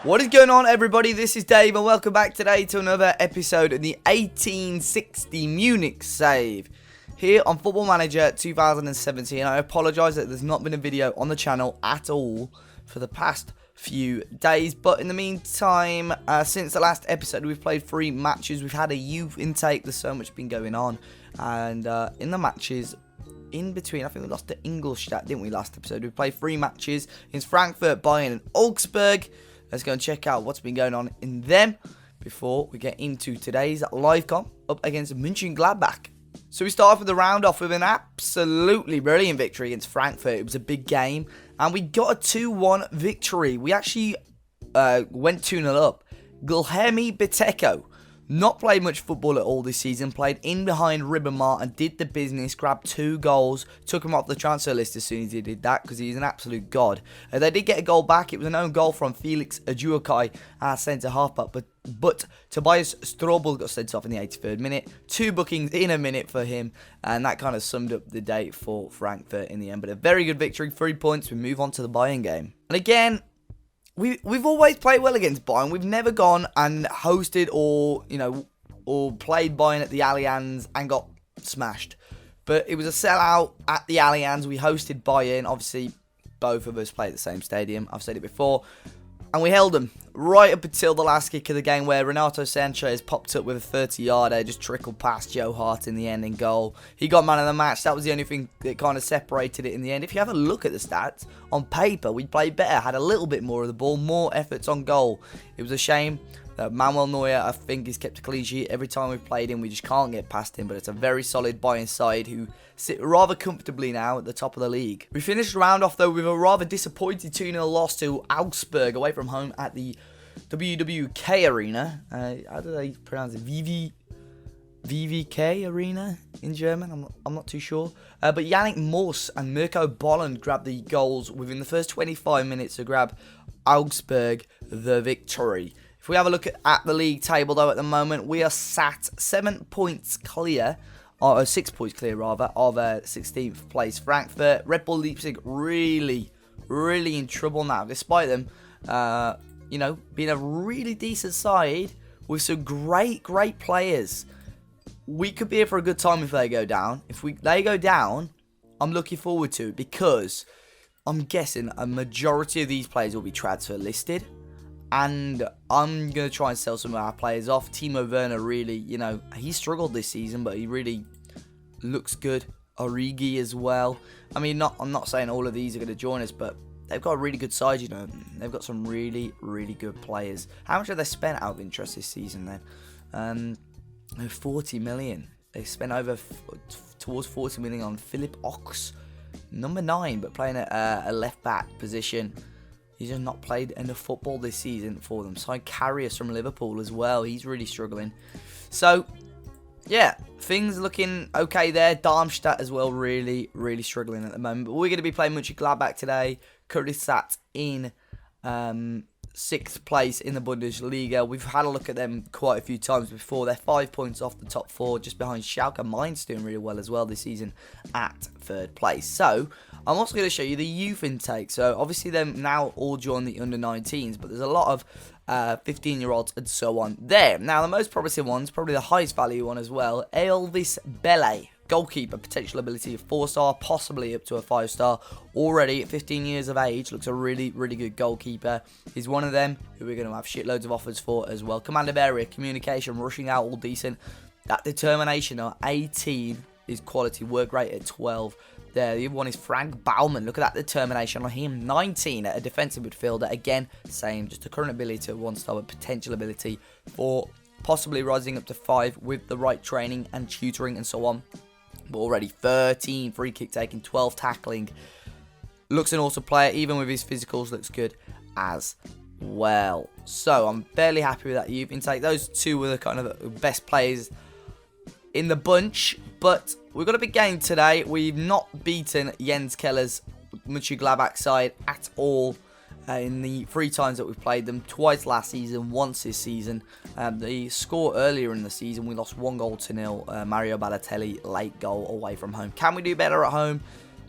What is going on, everybody? This is Dave and welcome back today to another episode of the 1860 Munich save here on Football Manager 2017. I apologise that there's not been a video on the channel at all for the past few days, but in the meantime, since the last episode, we've played 3 matches. We've had a youth intake. There's so much been going on, and in the matches in between, I think we lost to Ingolstadt, didn't we, last episode? We played 3 matches against Frankfurt, Bayern and Augsburg. Let's go and check out what's been going on in them before we get into today's live comp up against Mönchengladbach. So we start off with the round off with an absolutely brilliant victory against Frankfurt. It was a big game and we got a 2-1 victory. We actually went 2-0 up. Guilherme Biteco, not played much football at all this season, played in behind Ribamar and did the business, grabbed 2 goals, took him off the transfer list as soon as he did that because he's an absolute god. They did get a goal back. It was an own goal from Felix Ajuakai, our centre-half, but Tobias Strobel got sent off in the 83rd minute. 2 bookings in a minute for him, and that kind of summed up the day for Frankfurt in the end. But a very good victory, 3 points. We move on to the Bayern game. And again, We've always played well against Bayern. We've never gone and hosted or played Bayern at the Allianz and got smashed. But it was a sellout at the Allianz. We hosted Bayern. Obviously, both of us played at the same stadium. I've said it before. And we held them right up until the last kick of the game where Renato Sanchez popped up with a 30-yarder, just trickled past Joe Hart in the end in goal. He got man of the match. That was the only thing that kind of separated it in the end. If you have a look at the stats, on paper, we played better, had a little bit more of the ball, more efforts on goal. It was a shame that Manuel Neuer, I think, has kept a clean sheet every time we've played him. We just can't get past him, but it's a very solid Bayern side who sit rather comfortably now at the top of the league. We finished the round off, though, with a rather disappointing 2-0 loss to Augsburg away from home at the WWK Arena. How do they pronounce it? VVK Arena in German? I'm not too sure. But Yannick Morse and Mirko Bolland grabbed the goals within the first 25 minutes to grab Augsburg the victory. If we have a look at the league table, though, at the moment, we are sat 7 points clear, or 6 points clear, rather, of 16th place Frankfurt. Red Bull Leipzig really in trouble now, despite them, being a really decent side with some great players. We could be here for a good time if they go down. If they go down, I'm looking forward to it because I'm guessing a majority of these players will be transfer listed. And I'm going to try and sell some of our players off. Timo Werner really, he struggled this season, but he really looks good. Origi as well. I mean, I'm not saying all of these are going to join us, but they've got a really good side, They've got some really good players. How much have they spent out of interest this season then? 40 million. They spent towards 40 million on Philip Ox, number 9, but playing at a left-back position. He's just not played enough football this season for them. Signed Karius from Liverpool as well. He's really struggling. So, yeah, things looking okay there. Darmstadt as well, really struggling at the moment. But we're going to be playing Mönchengladbach today. Currently sat in 6th place in the Bundesliga. We've had a look at them quite a few times before. They're 5 points off the top 4, just behind Schalke. Mainz doing really well as well this season at 3rd place. So, I'm also going to show you the youth intake. So, obviously, they're now all joined the under-19s, but there's a lot of 15-year-olds and so on there. Now, the most promising one's probably the highest value one as well. Elvis Bele, goalkeeper, potential ability of 4-star, possibly up to a 5-star. Already at 15 years of age, looks a really good goalkeeper. He's one of them who we're going to have shitloads of offers for as well. Command of area, communication, rushing out, all decent. That determination at 18 is quality. Work rate at 12. There, the other one is Frank Baumann. Look at that determination on him. 19 at a defensive midfielder. Again, same. Just a current ability to 1-star, but potential ability for possibly rising up to 5 with the right training and tutoring and so on. But already 13 free kick taking, 12 tackling. Looks an awesome player. Even with his physicals, looks good as well. So, I'm fairly happy with that youth intake. Those 2 were the kind of the best players in the bunch, but we've got a big game today. We've not beaten Jens Keller's Mönchengladbach side at all in the 3 times that we've played them. Twice last season, once this season. The score earlier in the season, we lost 1-0. Mario Balotelli, late goal away from home. Can we do better at home?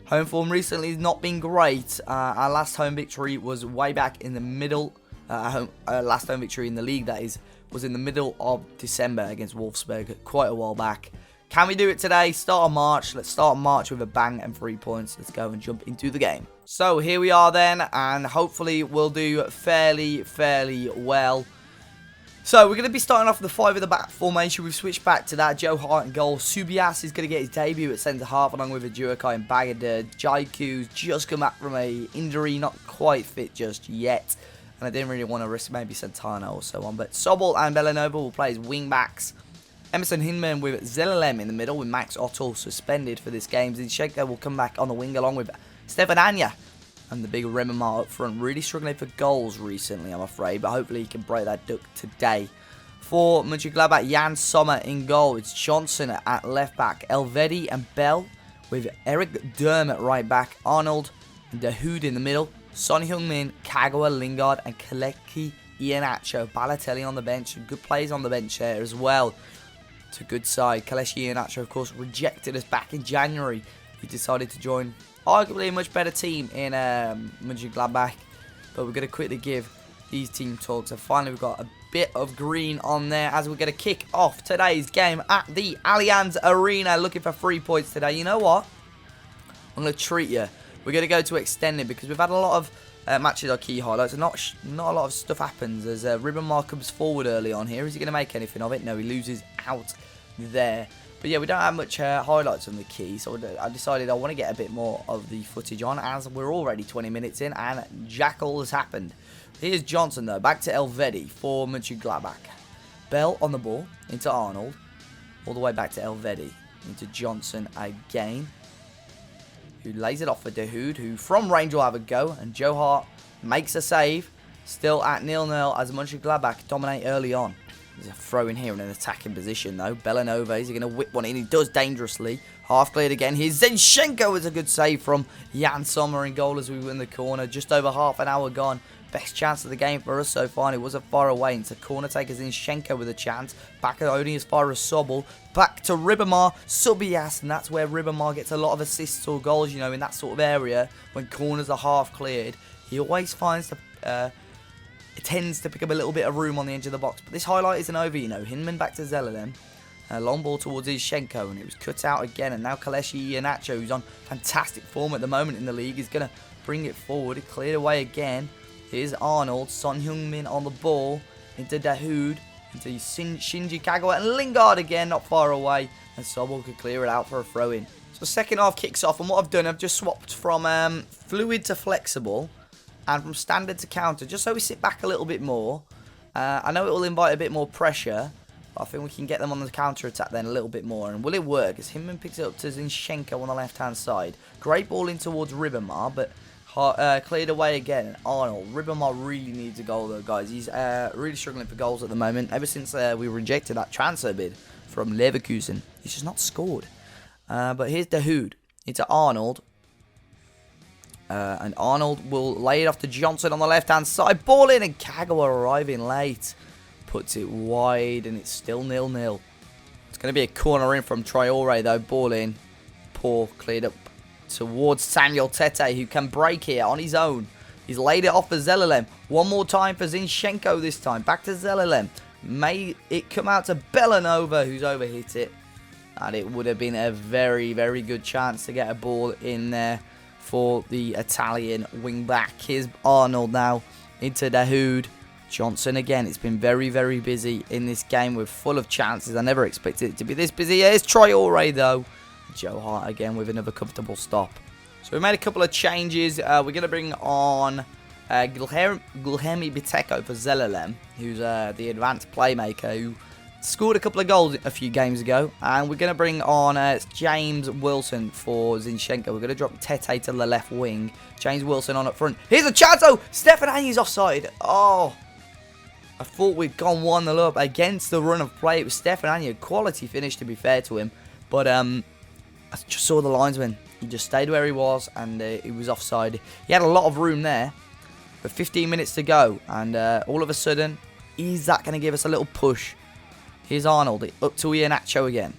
Home form recently has not been great. Our last home victory was way back in the middle Last home victory in the league, that is, was in the middle of December against Wolfsburg, quite a while back. Can we do it today? Start of March. Let's start March with a bang and 3 points. Let's go and jump into the game. So here we are then, and hopefully we'll do fairly well. So we're going to be starting off with the 5 at the back formation. We've switched back to that. Joe Hart in goal. Subias is going to get his debut at centre-half along with a Ajuakai and Bagadir. Jaiku's just come back from a injury, not quite fit just yet. And I didn't really want to risk maybe Santana or so on. But Sobol and Belanova will play as wing-backs. Emerson Hinman with Zelalem in the middle with Max Otto suspended for this game. Zinchenko will come back on the wing along with Stefan Anya. And the big Rememar up front, really struggling for goals recently, I'm afraid. But hopefully he can break that duck today. For Mönchengladbach, Jan Sommer in goal. It's Johnson at left back. Elvedi and Bell with Eric Durm at right back. Arnold and Dahoud in the middle. Son Heung-min, Kagawa, Lingard and Kaleki Iheanacho. Balotelli on the bench. Good plays on the bench there as well. It's a good side. Kelechi Iheanacho, of course, rejected us back in January. He decided to join arguably a much better team in Mönchengladbach. But we're going to quickly give these team talks. And finally, we've got a bit of green on there as we're going to kick off today's game at the Allianz Arena. Looking for 3 points today. You know what? I'm going to treat you. We're going to go to extended because we've had a lot of matches are key highlights. And not a lot of stuff happens as Ribbenmar comes forward early on here. Is he going to make anything of it? No, he loses out there. But yeah, we don't have much highlights on the key, so I decided I want to get a bit more of the footage on as we're already 20 minutes in and jackal has happened. Here's Johnson though, back to Elvedi for Mönchengladbach. Bell on the ball, into Arnold, all the way back to Elvedi, into Johnson again, who lays it off for Dahoud, who from range will have a go, and Joe Hart makes a save, still at 0-0 as Mönchengladbach dominate early on. There's a throw in here in an attacking position though. Belanova, is he going to whip one in? He does dangerously. Half cleared again. Here's Zinchenko is a good save from Jan Sommer in goal as we win the corner. Just over half an hour gone. Best chance of the game for us so far. And it wasn't far away. It's a corner taker Zinchenko with a chance. Back only as far as Sobol. Back to Ribbenmar. Subias. And that's where Ribbenmar gets a lot of assists or goals, you know, in that sort of area. When corners are half cleared. He always finds the... It tends to pick up a little bit of room on the edge of the box. But this highlight isn't over, you know. Hinman back to Zelalem. Long ball towards Zinchenko. And it was cut out again. And now Kelechi Iheanacho, who's on fantastic form at the moment in the league, is going to bring it forward. It cleared away again. Here's Arnold. Son Heung-min on the ball. Into Dahoud. Into Shinji Kagawa. And Lingard again, not far away. And Sobol could clear it out for a throw-in. So second half kicks off. And what I've done, I've just swapped from fluid to flexible. And from standard to counter, just so we sit back a little bit more. I know it will invite a bit more pressure, but I think we can get them on the counter attack then a little bit more. And will it work? As Hinman picks it up to Zinchenko on the left-hand side. Great ball in towards Ribbenmar, but cleared away again. And Arnold. Ribbenmar really needs a goal though, guys. He's really struggling for goals at the moment. Ever since we rejected that transfer bid from Leverkusen, he's just not scored. But here's Dahoud. Into Arnold. And Arnold will lay it off to Johnson on the left-hand side. Ball in and Kagawa arriving late. Puts it wide and it's still 0-0. It's going to be a corner in from Traore though. Ball in. Poor. Cleared up towards Samuel Tete who can break here on his own. He's laid it off for Zelalem. One more time for Zinchenko this time. Back to Zelalem. May it come out to Belanova who's overhit it. And it would have been a very, very good chance to get a ball in there for the Italian wing-back. Here's Arnold now into Dahoud. Johnson again. It's been very, very busy in this game. We're full of chances. I never expected it to be this busy. Here's Traore though. Joe Hart again with another comfortable stop. So we made a couple of changes. We're going to bring on Guilherme Biteko for Zelalem, who's the advanced playmaker who scored a couple of goals a few games ago. And we're going to bring on James Wilson for Zinchenko. We're going to drop Tete to the left wing. James Wilson on up front. Here's a chance. Oh, Stefan Anya's offside. Oh, I thought we'd gone 1-0 up against the run of play. It was Stefan Anya. Quality finish, to be fair to him. But I just saw the linesman. He just stayed where he was and he was offside. He had a lot of room there. But 15 minutes to go. And all of a sudden, is that going to give us a little push? Here's Arnold, up to Iheanacho again.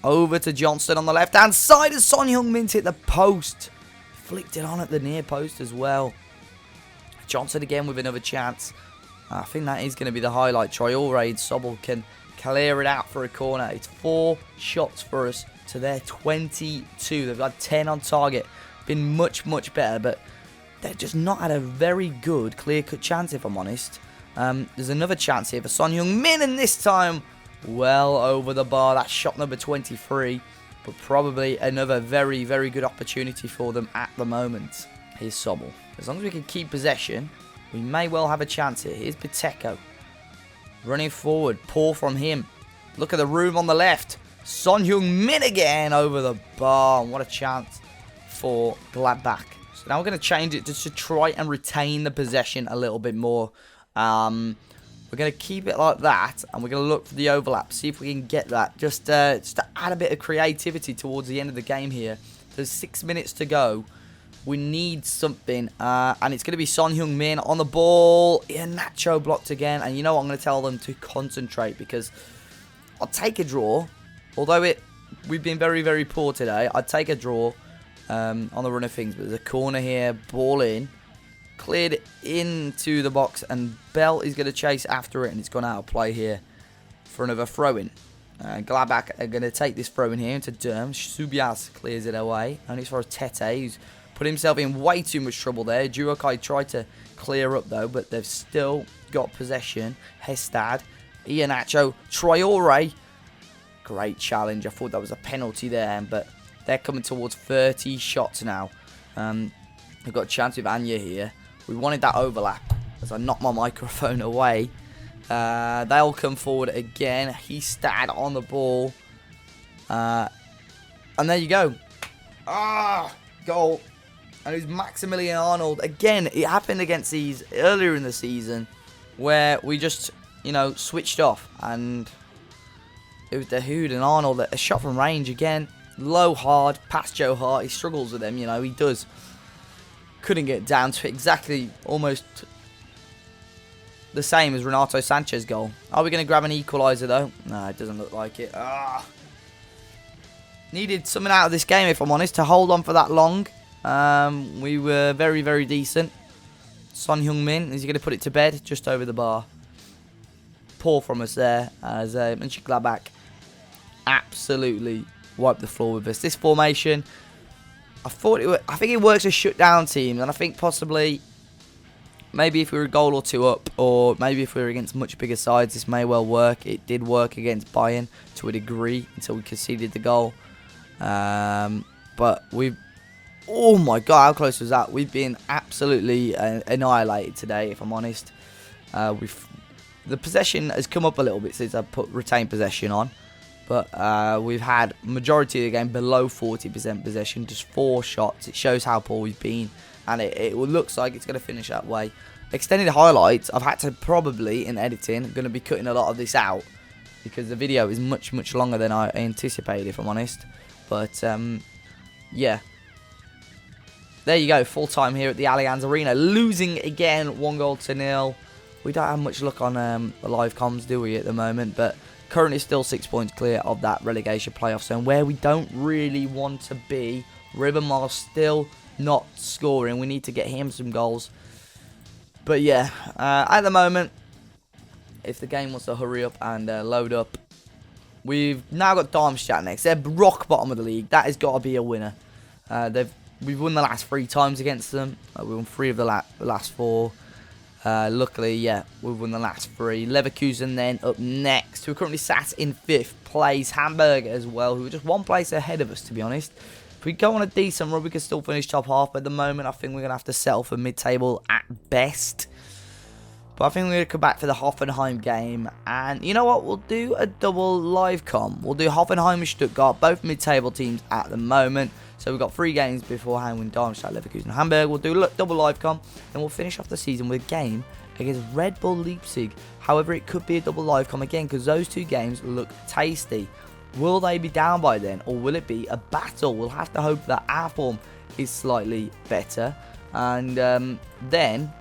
Over to Johnston on the left-hand side as Son Heung-min hit the post. Flicked it on at the near post as well. Johnson again with another chance. I think that is going to be the highlight. Traore and Sobel can clear it out for a corner. It's 4 shots for us to their 22. They've got 10 on target. Been much, much better, but they've just not had a very good clear-cut chance, if I'm honest. There's another chance here for Son Heung-min, and this time well over the bar. That's shot number 23, but probably another very, very good opportunity for them at the moment. Here's Sobel. As long as we can keep possession, we may well have a chance here. Here's Pacheco. Running forward. Poor from him. Look at the room on the left. Son Heung-min again over the bar. What a chance for Gladbach. So now we're going to change it just to try and retain the possession a little bit more. We're going to keep it like that, and we're going to look for the overlap. See if we can get that. Just to add a bit of creativity towards the end of the game here. There's 6 minutes to go. We need something, and it's going to be Son Heung-min on the ball. Nacho blocked again, and you know what? I'm going to tell them to concentrate, because I'll take a draw. Although we've been very, very poor today, I'd take a draw on the run of things. But there's a corner here, ball in, cleared into the box, and Bell is going to chase after it, and it's gone out of play here for another throw-in. Gladbach are going to take this throw-in here into Durm. Subias clears it away, and it's for Tete, who's put himself in way too much trouble there. Juokai tried to clear up though, but they've still got possession. Hestad, Iheanacho, Traore. Great challenge. I thought that was a penalty there, but they're coming towards 30 shots now. We've got a chance with Anya here. We wanted that overlap as I knocked my microphone away. They'll come forward again. Hestad on the ball. And there you go. Goal. And it was Maximilian Arnold. Again, it happened against these earlier in the season where we just, switched off. And it was Dahoud and Arnold. A shot from range again. Low, hard, past Joe Hart. He struggles with them, he does. Couldn't get down to exactly almost the same as Renato Sanchez's goal. Are we going to grab an equaliser though? No, it doesn't look like it. Needed something out of this game, if I'm honest, to hold on for that long. We were very, very decent. Son Heung-min, is he going to put it to bed? Just over the bar. Poor from us there, as Mönchengladbach absolutely wiped the floor with us. This formation, I think it works as shutdown teams, and I think possibly, maybe if we were a goal or two up, or maybe if we were against much bigger sides, this may well work. It did work against Bayern to a degree until we conceded the goal. But oh my god, how close was that? We've been absolutely annihilated today, if I'm honest. The possession has come up a little bit since I put retained possession on. But we've had majority of the game below 40% possession, just 4 shots. It shows how poor we've been, and it looks like it's going to finish that way. Extended highlights, I've had to probably, in editing, I'm going to be cutting a lot of this out, because the video is much, much longer than I anticipated, if I'm honest. But, yeah. There you go, full time here at the Allianz Arena. Losing again, 1-0. We don't have much luck on the live comms, do we, at the moment, but currently still 6 points clear of that relegation playoff zone, where we don't really want to be. Rivermar still not scoring. We need to get him some goals. But yeah, at the moment, if the game wants to hurry up and load up, we've now got Darmstadt next. They're rock bottom of the league. That has got to be a winner. We've won the last 3 times against them. We won 3 of the last 4. Luckily, yeah, we've won the last 3. Leverkusen then up next, who are currently sat in 5th place. Hamburg as well, who are just 1 place ahead of us, to be honest. If we go on a decent run, we can still finish top half. But at the moment, I think we're going to have to settle for mid-table at best. But I think we're going to come back for the Hoffenheim game. And you know what? We'll do a double live com. We'll do Hoffenheim and Stuttgart, both mid-table teams at the moment. So we've got 3 games beforehand with Darmstadt, Leverkusen, and Hamburg. We'll do double live com, and we'll finish off the season with a game against Red Bull Leipzig. However, it could be a double live com again, because those 2 games look tasty. Will they be down by then, or will it be a battle? We'll have to hope that our form is slightly better, and then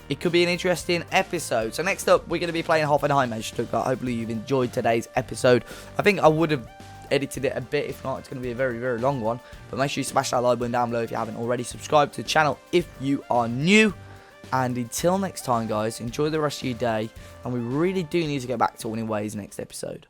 it could be an interesting episode. So next up, we're going to be playing Hoffenheim and Stuttgart. Hopefully you've enjoyed today's episode. I think I would have edited it a bit. If not, it's going to be a very, very long one. But make sure you smash that like button down below if you haven't already. Subscribe to the channel if you are new. And until next time, guys, enjoy the rest of your day. And we really do need to get back to winning ways next episode.